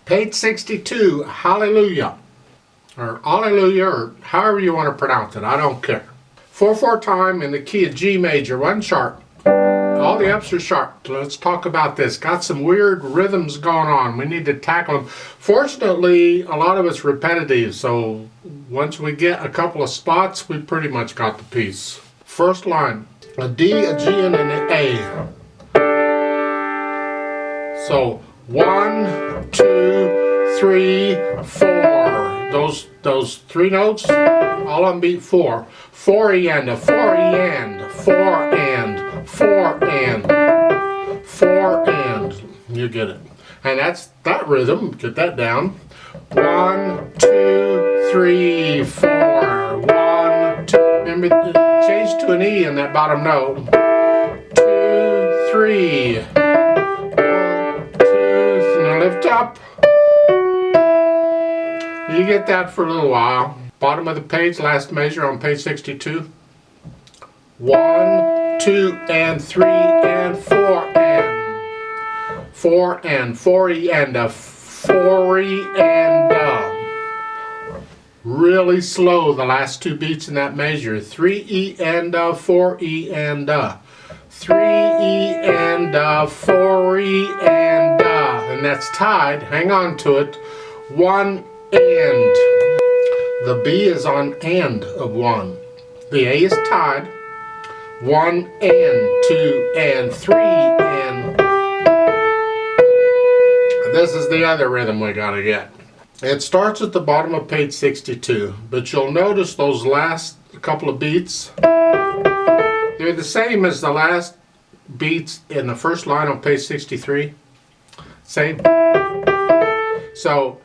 Page 62, Hallelujah, or Alleluia, or however you want to pronounce it, I don't care. 4/4 time in the key of G major, 1 sharp. All the F's are sharp. Let's talk about this. Got some weird rhythms going on. We need to tackle them. Fortunately, a lot of it's repetitive, so once we get a couple of spots, we pretty much got the piece. First line, a D, a G, and an A. So 1, 2, 3, 4. Those 3 notes, all on beat 4. 4 E and a 4 E and 4 and 4 and 4 and. You get it. And that's that rhythm. Get that down. 1, 2, 3, 4. 1, 2. Remember, change to an E in that bottom note. 2, 3. 1, 2. Now lift up. You get that for a little while. Bottom of the page, last measure on page 62. 1, 2, and 3, and 4, and 4, and 4 E and a 4 E and a. Really slow the last 2 beats in that measure. 3 E and a 4 E and a. 3 E and a 4 E and a. And that's tied. Hang on to it. 1 and. The B is on and of 1. The A is tied. 1 and 2 and 3 and. This is the other rhythm we gotta get. It starts at the bottom of page 62, but you'll notice those last couple of beats, they're the same as the last beats in the first line on page 63. Same. So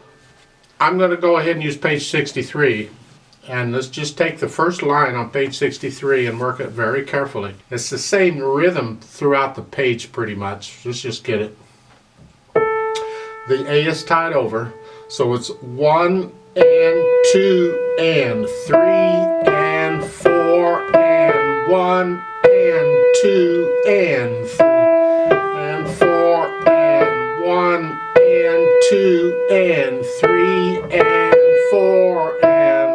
I'm going to go ahead and use page 63, and let's just take the first line on page 63 and work it very carefully. It's the same rhythm throughout the page pretty much. Let's just get it. The A is tied over, so it's 1 and 2 and 3 and 4 and 1 and 2 and 3 and 4 and 1 and 2 and 3 and 4 and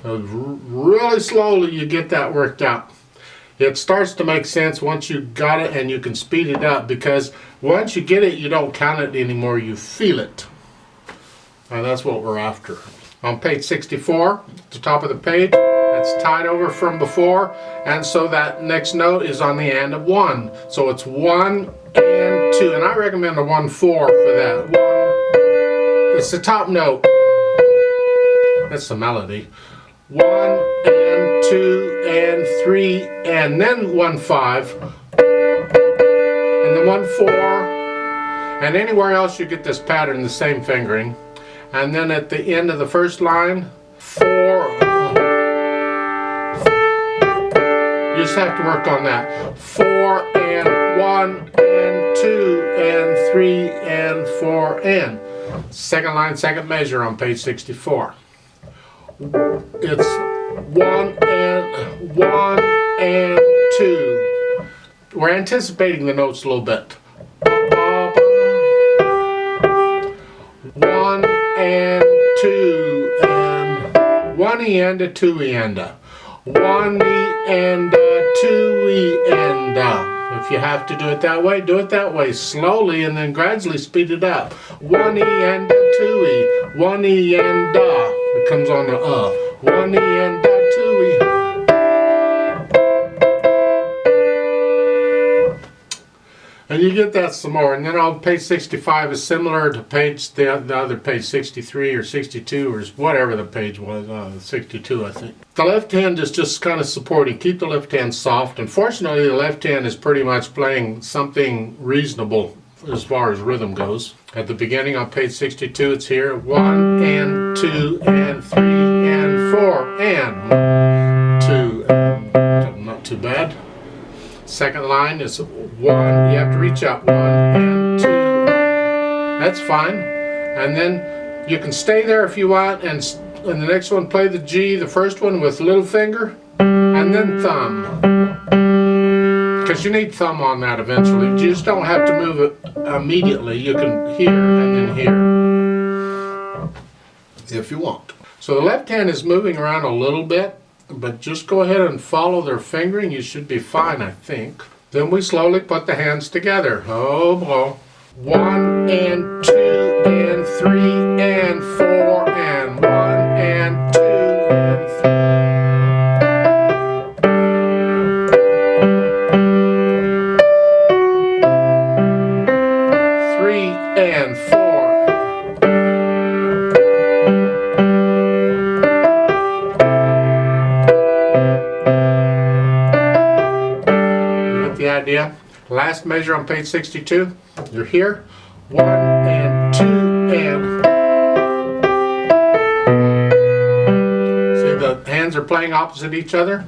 1. Really slowly you get that worked out. It starts to make sense once you got it, and you can speed it up, because once you get it, you don't count it anymore, you feel it. And that's what we're after. On page 64, at the top of the page, that's tied over from before, and so that next note is on the and of 1. So it's 1 and 2, and I recommend a 1-4 for that. 1, it's the top note. That's the melody. 1 and 2 and 3 and then 1-5 and then 1-4, and anywhere else you get this pattern, the same fingering, and then at the end of the first line 4. You just have to work on that. 4 and 1 and 2 and 3 and 4 and. Second line, second measure on page 64. It's 1 and 2. We're anticipating the notes a little bit. 1 and 2 and 1 E and a 2 E and a. 1 E and a 2 E and a. If you have to do it that way slowly, and then gradually speed it up. 1 E and a 2 E. 1 E and a. It comes on the 1 E and a 2 E. And you get that some more. And then on page 65 is similar to the other page 63 or 62 or whatever the page was, 62 I think. The left hand is just kind of supporting. Keep the left hand soft. Unfortunately, the left hand is pretty much playing something reasonable as far as rhythm goes. At the beginning on page 62, it's here. 1 and 2 and 3 and 4 and 2 and not too bad. Second line is 1. You have to reach up. 1 and 2. That's fine. And then you can stay there if you want, and the next one play the G, the first one with little finger, and then thumb. because you need thumb on that eventually. You just don't have to move it immediately. You can here and then here if you want. So the left hand is moving around a little bit, but just go ahead and follow their fingering. You should be fine, I think. Then we slowly put the hands together. Oh boy. 1 and 2 and 3 and 4 and 1 and 2 and 3 and 4. You get the idea? Last measure on page 62. You're here. 1 and 2 and. See, the hands are playing opposite each other.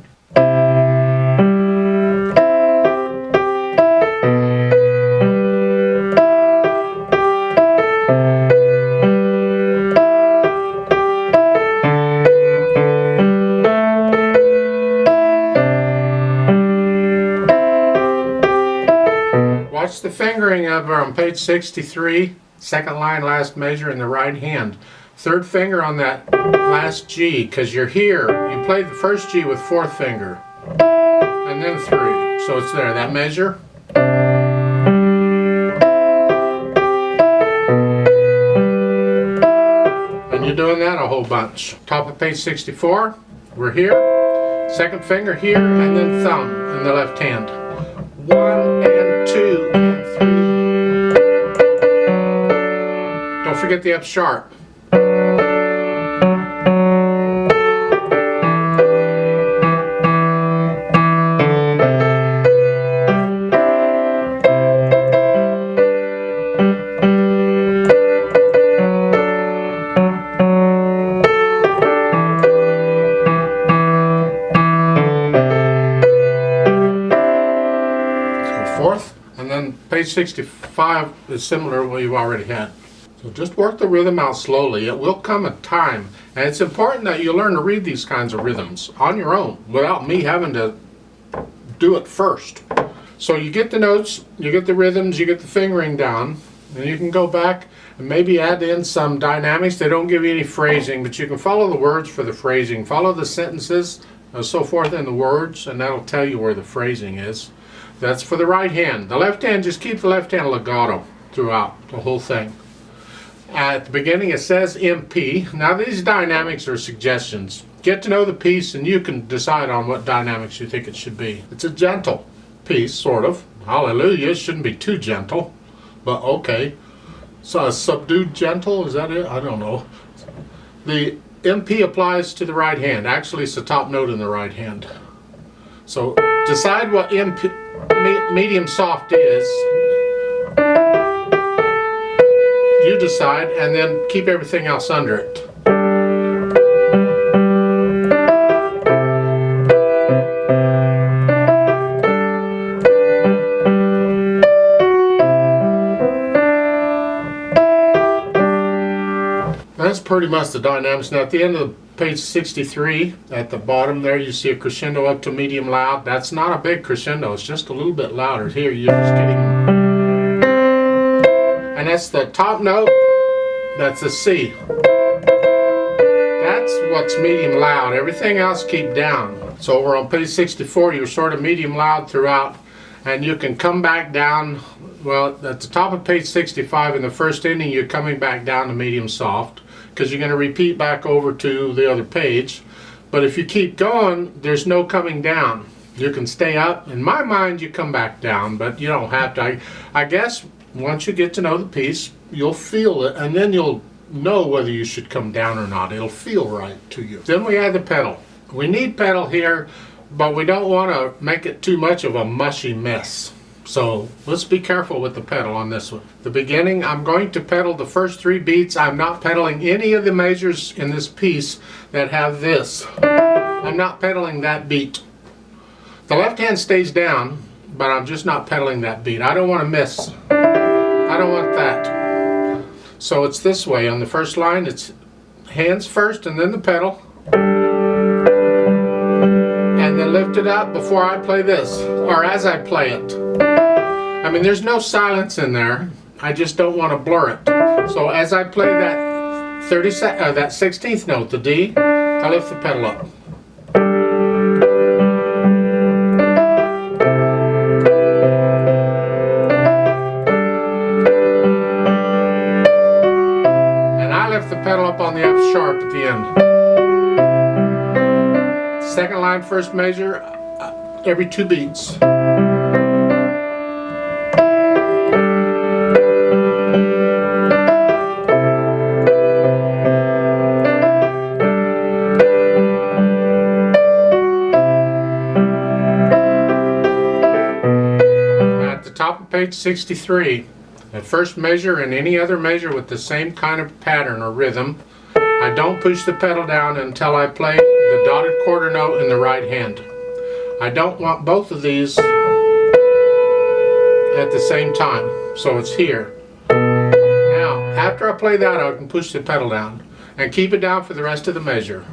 Watch the fingering of her on page 63, second line, last measure in the right hand. Third finger on that last G, because you're here. You play the first G with fourth finger, and then 3. So it's there, that measure. And you're doing that a whole bunch. Top of page 64, we're here. Second finger here, and then thumb in the left hand. 1 and 2 and 3. Don't forget the F sharp. Fourth, and then page 65 is similar to what you've already had. So just work the rhythm out slowly. It will come a time, and it's important that you learn to read these kinds of rhythms on your own without me having to do it first. So you get the notes, you get the rhythms, you get the fingering down, and you can go back and maybe add in some dynamics. They don't give you any phrasing, but you can follow the words for the phrasing, follow the sentences and so forth in the words, and that'll tell you where the phrasing is. That's for the right hand. The left hand, just keep the left hand legato throughout the whole thing. At the beginning it says MP. Now these dynamics are suggestions. Get to know the piece and you can decide on what dynamics you think it should be. It's a gentle piece, sort of. Hallelujah, it shouldn't be too gentle, but okay. So a subdued gentle, is that it? I don't know. The MP applies to the right hand. Actually, it's the top note in the right hand. So decide what MP, medium soft is. You decide, and then keep everything else under it. That's pretty much the dynamics. Now at the end of page 63, at the bottom there, you see a crescendo up to medium loud. That's not a big crescendo, it's just a little bit louder. Here you're just getting, and that's the top note, that's a C. That's what's medium loud. Everything else keep down. So over on page 64, you're sort of medium loud throughout, and you can come back down. Well, at the top of page 65 in the first inning, you're coming back down to medium soft, because you're going to repeat back over to the other page. But if you keep going, there's no coming down. You can stay up. In my mind, you come back down, but you don't have to. I guess once you get to know the piece, you'll feel it, and then you'll know whether you should come down or not. It'll feel right to you. Then we add the pedal. We need pedal here, but we don't want to make it too much of a mushy mess. So let's be careful with the pedal on this one. The beginning, I'm going to pedal the first 3 beats. I'm not pedaling any of the measures in this piece that have this. I'm not pedaling that beat. The left hand stays down, but I'm just not pedaling that beat. I don't want to miss. I don't want that. So it's this way. On the first line, it's hands first and then the pedal. And then lift it up before I play this, or as I play it. I mean, there's no silence in there. I just don't want to blur it. So as I play that that 16th note, the D, I lift the pedal up. And I lift the pedal up on the F sharp at the end. Second line, first measure, every 2 beats. Top of page 63, the first measure and any other measure with the same kind of pattern or rhythm. I don't push the pedal down until I play the dotted quarter note in the right hand. I don't want both of these at the same time, so it's here. Now, after I play that, I can push the pedal down and keep it down for the rest of the measure.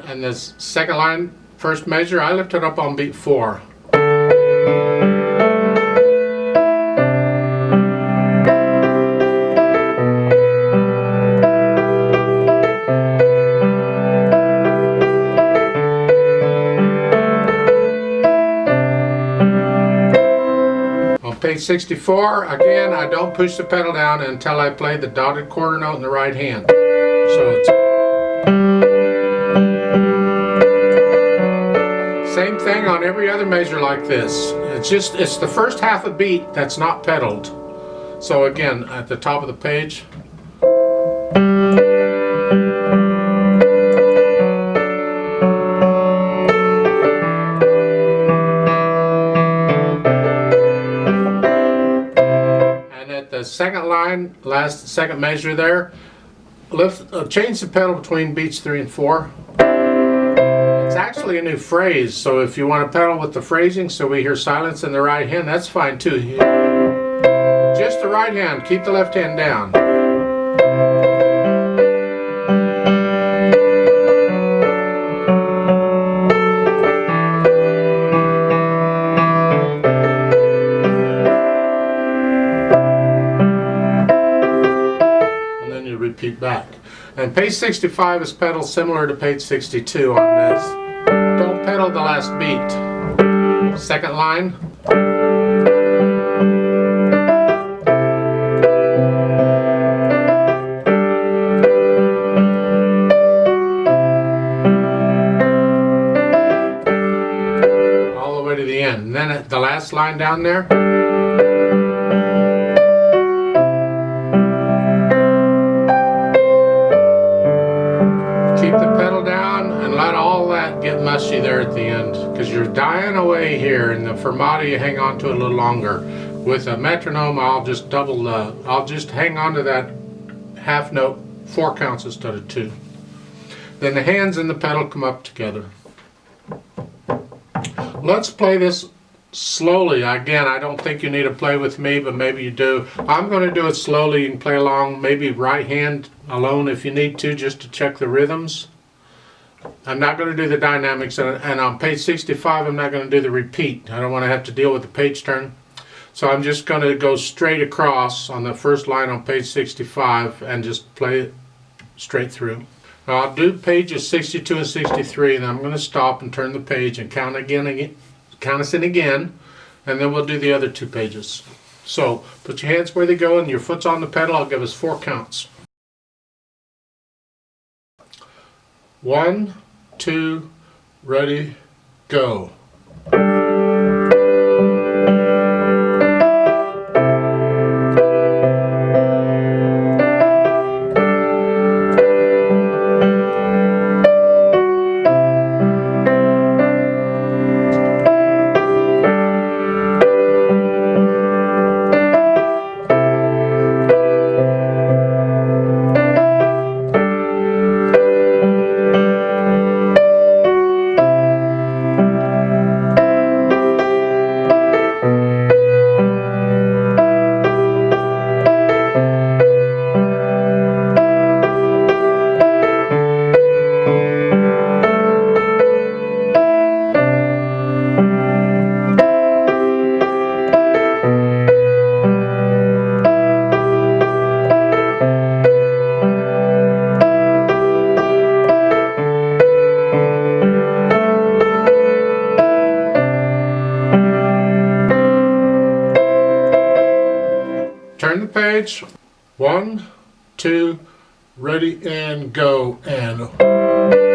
And this second line, first measure, I lift it up on beat 4. Page 64, again, I don't push the pedal down until I play the dotted quarter note in the right hand. So it's same thing on every other measure like this. It's the first half a beat that's not pedaled. So again, at the top of the page. The second line, second measure there, change the pedal between beats 3 and 4. It's actually a new phrase, so if you want to pedal with the phrasing so we hear silence in the right hand, that's fine too. Just the right hand, keep the left hand down. Repeat back. And page 65 is pedaled similar to page 62 on this. Don't pedal the last beat. Second line. All the way to the end. And then at the last line down there. Keep the pedal down and let all that get mushy there at the end, because you're dying away here, and the fermata you hang on to it a little longer. With a metronome, I'll just hang on to that half note 4 counts instead of 2. Then the hands and the pedal come up together. Let's play this slowly. Again, I don't think you need to play with me, but maybe you do. I'm going to do it slowly. You can play along, maybe right hand alone if you need to, just to check the rhythms. I'm not going to do the dynamics, and on page 65 I'm not going to do the repeat. I don't want to have to deal with the page turn. So I'm just going to go straight across on the first line on page 65 and just play it straight through. Now I'll do pages 62 and 63, and I'm going to stop and turn the page and count us in again, and then we'll do the other 2 pages. So put your hands where they go and your foot's on the pedal. I'll give us 4 counts. 1, 2, ready, go. page. 1, 2, ready and go, and